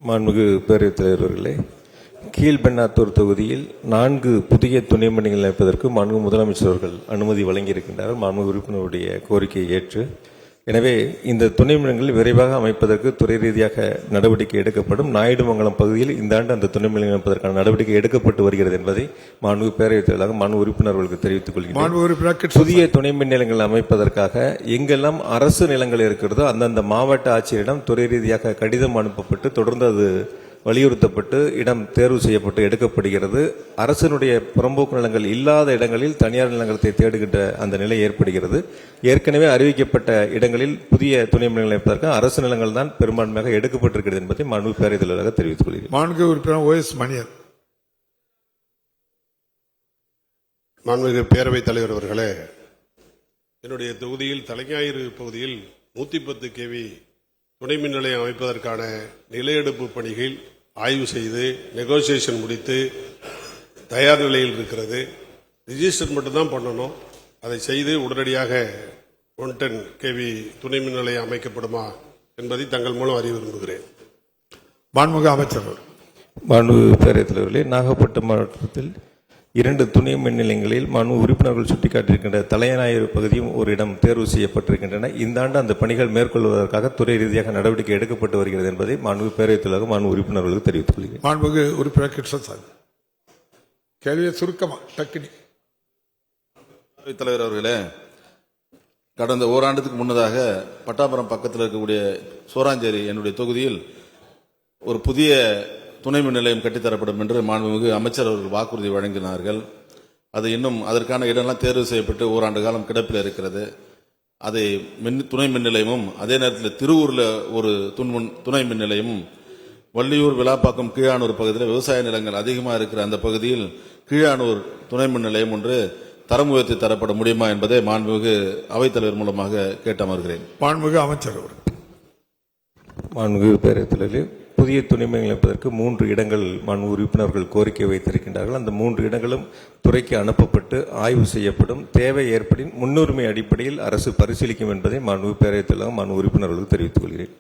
மாண்புமிகு பேரவைத் தலைவர் அவர்களே, கீழ்பெண்ணாத்தூர் தொகுதியில் 4 புதிய துணை மண்டலங்கள் அமைப்பதற்கு மாண்புமிகு முதலமைச்சர் அவர்கள் அனுமதி வழங்கியிருக்கின்றார். மாண்புமிகு உறுப்பினருடைய கோரிக்கையை ஏற்று, எனவே இந்த துணை மண்டலங்கள் விரைவாக அமைப்பதற்கு துறை ரீதியாக நடவடிக்கை எடுக்கப்படும். நாயுடுமங்கலம் பகுதியில் இந்த ஆண்டு அந்த துணை மண்டலங்கள் அமைப்பதற்கான நடவடிக்கை எடுக்கப்பட்டு வருகிறது என்பதை மாண்புமிகு பேரவைத் தலைவராக மாண்புமிகு உறுப்பினர்களுக்கு தெரிவித்துக் கொள்கிறேன். புதிய துணை மின் நிலையங்கள் அமைப்பதற்காக எங்கெல்லாம் அரசு நிலங்கள் இருக்கிறதோ அந்தந்த மாவட்ட ஆட்சியரிடம் துறை ரீதியாக கடிதம் அனுப்பப்பட்டு தொடர்ந்து அது வலியுறுத்தப்பட்டு இடம் தேர்வு செய்யப்பட்டு எடுக்கப்படுகிறது. அரசினுடைய புறம்போக்கு நிலங்கள் இல்லாத இடங்களில் தனியார் நிலங்களை தேடுகின்ற அந்த நிலை ஏற்படுகிறது. ஏற்கனவே அறிவிக்கப்பட்ட இடங்களில் புதிய துணை மின் நிலையம் அமைப்பதற்கு அரசு நிலங்கள் தான் பெரும்பான்மையாக எடுக்கப்பட்டிருக்கிறது என்பதை மாண்புமிகு பேரவைத் தலைவராக தெரிவித்துக் கொள்கிறேன். மாண்புமிகு உறுப்பினர் OS மணியன். மாண்புமிகு பேரவைத் தலைவர் அவர்களே, என்னுடைய தொகுதியில் தலைஞாயிறு பகுதியில் 110 kV துணை மின் நிலையம் அமைப்பதற்கான நிலையெடுப்பு பணிகள் ஆய்வு செய்து நெகோசியேஷன் முடித்து தயார் நிலையில் இருக்கிறது. ரிஜிஸ்டர் மட்டும்தான் பண்ணணும். அதை செய்து உடனடியாக 110 kV துணை மின் நிலையம் அமைக்கப்படுமா என்பதை தங்கள் மூலம் அறிய விரும்புகிறேன். மாண்புமிகு அமைச்சர். மாண்புமிகு பேரவைத் தலைவர்களே, நாகப்பட்டினம் மாவட்டத்தில் 2 துணை மின் நிலையங்களில் மாண்புமிகு உறுப்பினர்கள் சுட்டிக்காட்டியிருக்கின்ற தலைஞாயிறு பகுதியும் ஒரு இடம் தேர்வு செய்யப்பட்டிருக்கின்றன. இந்த ஆண்டு அந்த பணிகள் மேற்கொள்வதற்காக துறை ரீதியாக நடவடிக்கை எடுக்கப்பட்டு வருகிறது என்பதை மாண்புமிகு பேரவைத் தலைவராக மாண்புமிகு உறுப்பினர்களுக்கு தெரிவித்துக் கொள்கிறேன். மாண்புமிகு உறுப்பினர் கிருஷ்ணசாமி. கேள்வியை சுருக்கமா டக்குனி. தலைவர் அவர்களே, கடந்த ஓராண்டுக்கு முன்னதாக பட்டாபுரம் பக்கத்தில் இருக்கக்கூடிய சோராஞ்சேரி என்னுடைய தொகுதியில் ஒரு புதிய துணை மின் நிலையம் கட்டித்தரப்படும் என்று மாண்புமிகு அமைச்சர் அவர்கள் வாக்குறுதி வழங்கினார்கள். அது இன்னும் அதற்கான இடம்லாம் தேர்வு செய்யப்பட்டு ஓராண்டு காலம் கிடப்பில் இருக்கிறது. அதை துணை மின் நிலையமும் அதே நேரத்தில் திருவூரில் ஒரு துணை மின் நிலையமும், வள்ளியூர் விழாப்பாக்கம் கீழானூர் பகுதியில் விவசாய நிலங்கள் அதிகமாக இருக்கிற அந்த பகுதியில் கீழானூர் துணை மின் நிலையம் ஒன்று தரம் உயர்த்தி தரப்பட முடியுமா என்பதை மாண்புமிகு அவைத்தலைவர் மூலமாக கேட்டு அமர்கிறேன். மாண்புமிகு அமைச்சர். மாண்புமிகு பேரவைத் தலைவர்களே, புதிய துணை மின் அமைப்பதற்கு 3 இடங்கள் மாண்புமிகு உறுப்பினர்கள் கோரிக்கை வைத்திருக்கின்றார்கள். அந்த 3 இடங்களும் துறைக்கு அனுப்பப்பட்டு ஆய்வு செய்யப்படும். தேவை ஏற்படின் முன்னுரிமை அடிப்படையில் அரசு பரிசீலிக்கும் என்பதை மாண்புமிகு பேரவைத் தலைவர் மாண்புமிகு உறுப்பினர்களுக்கு தெரிவித்துக் கொள்கிறேன்.